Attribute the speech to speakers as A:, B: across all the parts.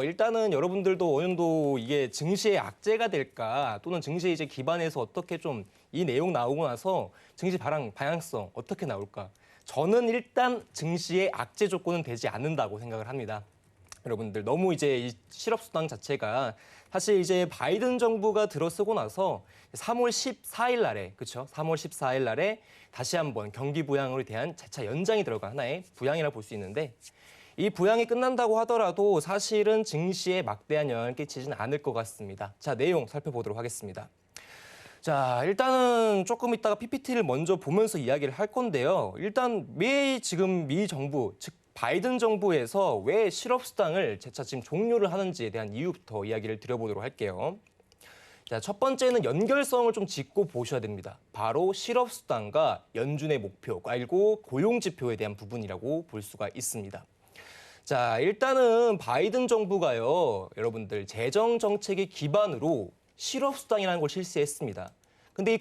A: 일단은 여러분들도 어느 정도 이게 증시의 악재가 될까 또는 증시에 이제 기반해서 어떻게 좀 이 내용 나오고 나서 증시 방향성 어떻게 나올까? 저는 일단 증시의 악재 조건은 되지 않는다고 생각을 합니다. 여러분들 너무 이제 이 실업수당 자체가 사실 이제 바이든 정부가 들어서고 나서 3월 14일 날에 그렇죠? 3월 14일 날에 다시 한번 경기 부양으로 대한 재차 연장이 들어간 하나의 부양이라 볼 수 있는데 이 부양이 끝난다고 하더라도 사실은 증시에 막대한 영향을 끼치지는 않을 것 같습니다. 자, 내용 살펴보도록 하겠습니다. 자, 일단은 조금 이따가 PPT를 먼저 보면서 이야기를 할 건데요. 일단 지금 미 정부, 즉 바이든 정부에서 왜 실업수당을 재차 지금 종료를 하는지에 대한 이유부터 이야기를 드려보도록 할게요. 자, 첫 번째는 연결성을 좀 짚고 보셔야 됩니다. 바로 실업수당과 연준의 목표, 그리고 고용지표에 대한 부분이라고 볼 수가 있습니다. 자, 일단은 바이든 정부가요, 여러분들 재정 정책의 기반으로 실업수당이라는 걸 실시했습니다. 근데 이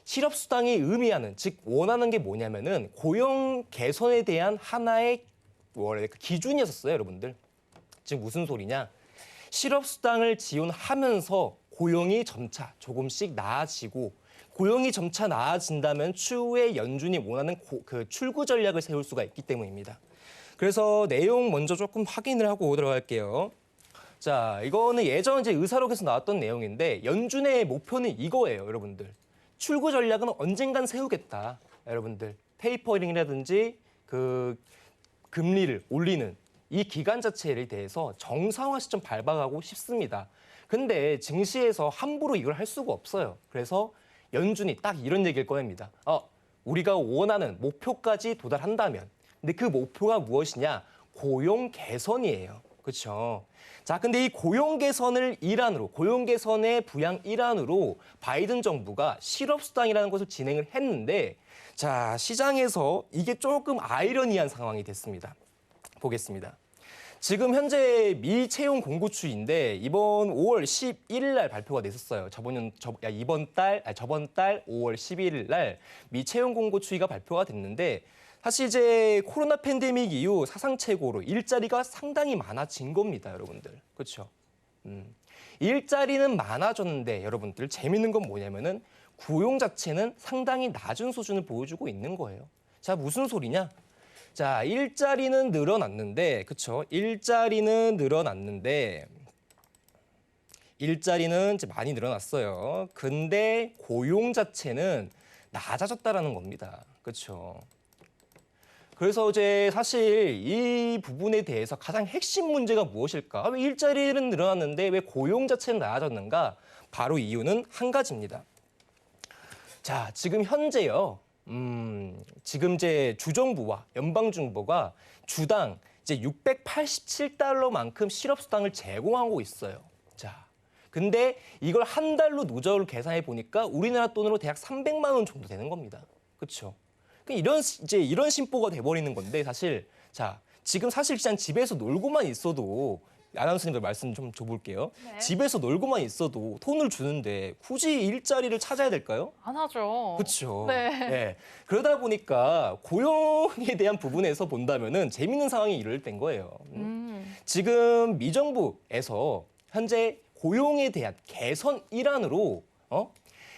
A: 실업수당이 의미하는, 즉 원하는 게 뭐냐면은 고용 개선에 대한 하나의 기준이었어요, 여러분들. 즉 무슨 소리냐? 실업수당을 지원하면서 고용이 점차 조금씩 나아지고 고용이 점차 나아진다면 추후에 연준이 원하는 그 출구 전략을 세울 수가 있기 때문입니다. 그래서 내용 먼저 조금 확인을 하고 오도록 할게요. 자, 이거는 예전 이제 의사록에서 나왔던 내용인데 연준의 목표는 이거예요, 여러분들. 출구 전략은 언젠간 세우겠다, 여러분들. 테이퍼링이라든지 그 금리를 올리는 이 기간 자체에 대해서 정상화 시점 밟아가고 싶습니다. 근데 증시에서 함부로 이걸 할 수가 없어요. 그래서 연준이 딱 이런 얘기를 꺼냅니다. 우리가 원하는 목표까지 도달한다면, 근데 그 목표가 무엇이냐? 고용 개선이에요. 그렇죠? 자, 근데 이 고용 개선을 일환으로, 고용 개선의 부양 일환으로 바이든 정부가 실업수당이라는 것을 진행을 했는데, 자, 시장에서 이게 조금 아이러니한 상황이 됐습니다. 보겠습니다. 지금 현재 미 채용 공고 추이인데 이번 5월 11일 날 발표가 됐었어요. 저번 달 5월 11일 날 미 채용 공고 추이가 발표가 됐는데 사실 이제 코로나 팬데믹 이후 사상 최고로 일자리가 상당히 많아진 겁니다, 여러분들. 그렇죠? 일자리는 많아졌는데 여러분들 재밌는 건 뭐냐면은 고용 자체는 상당히 낮은 수준을 보여주고 있는 거예요. 자, 무슨 소리냐? 자, 일자리는 늘어났는데, 그쵸? 일자리는 이제 많이 늘어났어요. 근데 고용 자체는 낮아졌다라는 겁니다. 그쵸? 그래서 이제 사실 이 부분에 대해서 가장 핵심 문제가 무엇일까? 왜 일자리는 늘어났는데 왜 고용 자체는 낮아졌는가? 바로 이유는 한 가지입니다. 자, 지금 현재요. 지금 이제 주정부와 연방정부가 주당 이제 687달러만큼 실업수당을 제공하고 있어요. 자, 근데 이걸 한 달로 누적을 계산해 보니까 우리나라 돈으로 대략 300만 원 정도 되는 겁니다. 그렇죠? 이런 심보가 돼버리는 건데 사실 자, 지금 사실 그냥 집에서 놀고만 있어도 아나운서님들 말씀 좀 줘볼게요.
B: 네.
A: 집에서 놀고만 있어도 돈을 주는데 굳이 일자리를 찾아야 될까요?
B: 안 하죠.
A: 그렇죠.
B: 네.
A: 그러다 보니까 고용에 대한 부분에서 본다면은 재밌는 상황이 이룰 거예요. 지금 미 정부에서 현재 고용에 대한 개선 일환으로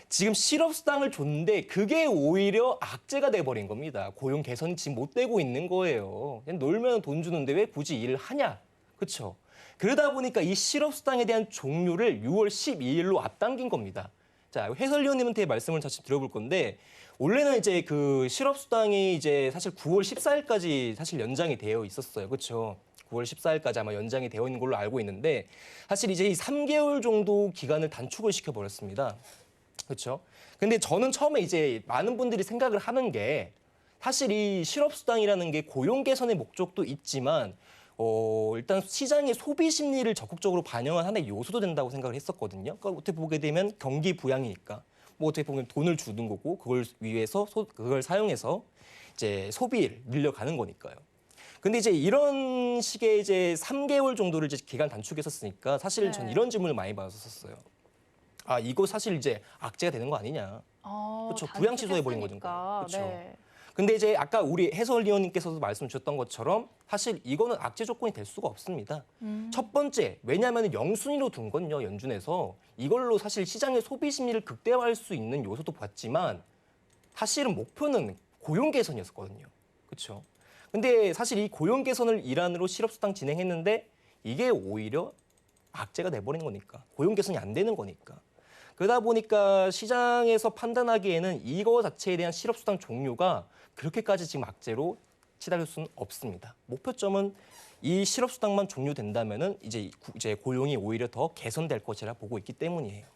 A: 지금 실업수당을 줬는데 그게 오히려 악재가 돼버린 겁니다. 고용 개선이 지금 못 되고 있는 거예요. 그냥 놀면 돈 주는데 왜 굳이 일을 하냐? 그렇죠. 그러다 보니까 이 실업수당에 대한 종료를 6월 12일로 앞당긴 겁니다. 자, 해설위원님한테 말씀을 다시 드려볼 건데 원래는 이제 그 실업수당이 이제 사실 9월 14일까지 사실 연장이 되어 있었어요. 그렇죠? 9월 14일까지 아마 연장이 되어 있는 걸로 알고 있는데 사실 이제 이 3개월 정도 기간을 단축을 시켜버렸습니다. 그렇죠? 근데 저는 처음에 이제 많은 분들이 생각을 하는 게 사실 이 실업수당이라는 게 고용 개선의 목적도 있지만 일단 시장의 소비 심리를 적극적으로 반영한 하나의 요소도 된다고 생각을 했었거든요. 그러니까 어떻게 보게 되면 경기 부양이니까 뭐 어떻게 보면 돈을 주는 거고 그걸 위해서 그걸 사용해서 이제 소비를 늘려가는 거니까요. 근데 이제 이런 식의 이제 3개월 정도를 이제 기간 단축했었으니까 사실 전 이런 질문을 많이 받았었어요. 아, 이거 사실 이제 악재가 되는 거 아니냐. 그렇죠. 부양 취소해버린 거니까. 그렇죠.
B: 네.
A: 근데 이제 아까 우리 해설위원님께서도 말씀 주셨던 것처럼 사실 이거는 악재 조건이 될 수가 없습니다. 첫 번째, 왜냐하면 영순위로 둔 건요, 연준에서 이걸로 사실 시장의 소비 심리를 극대화할 수 있는 요소도 봤지만 사실은 목표는 고용 개선이었거든요. 그렇죠? 근데 사실 이 고용 개선을 일환으로 실업수당 진행했는데 이게 오히려 악재가 돼버리는 거니까. 고용 개선이 안 되는 거니까. 그러다 보니까 시장에서 판단하기에는 이거 자체에 대한 실업수당 종류가 그렇게까지 지금 악재로 치달을 수는 없습니다. 목표점은 이 실업수당만 종료된다면은 이제 고용이 오히려 더 개선될 것이라 보고 있기 때문이에요.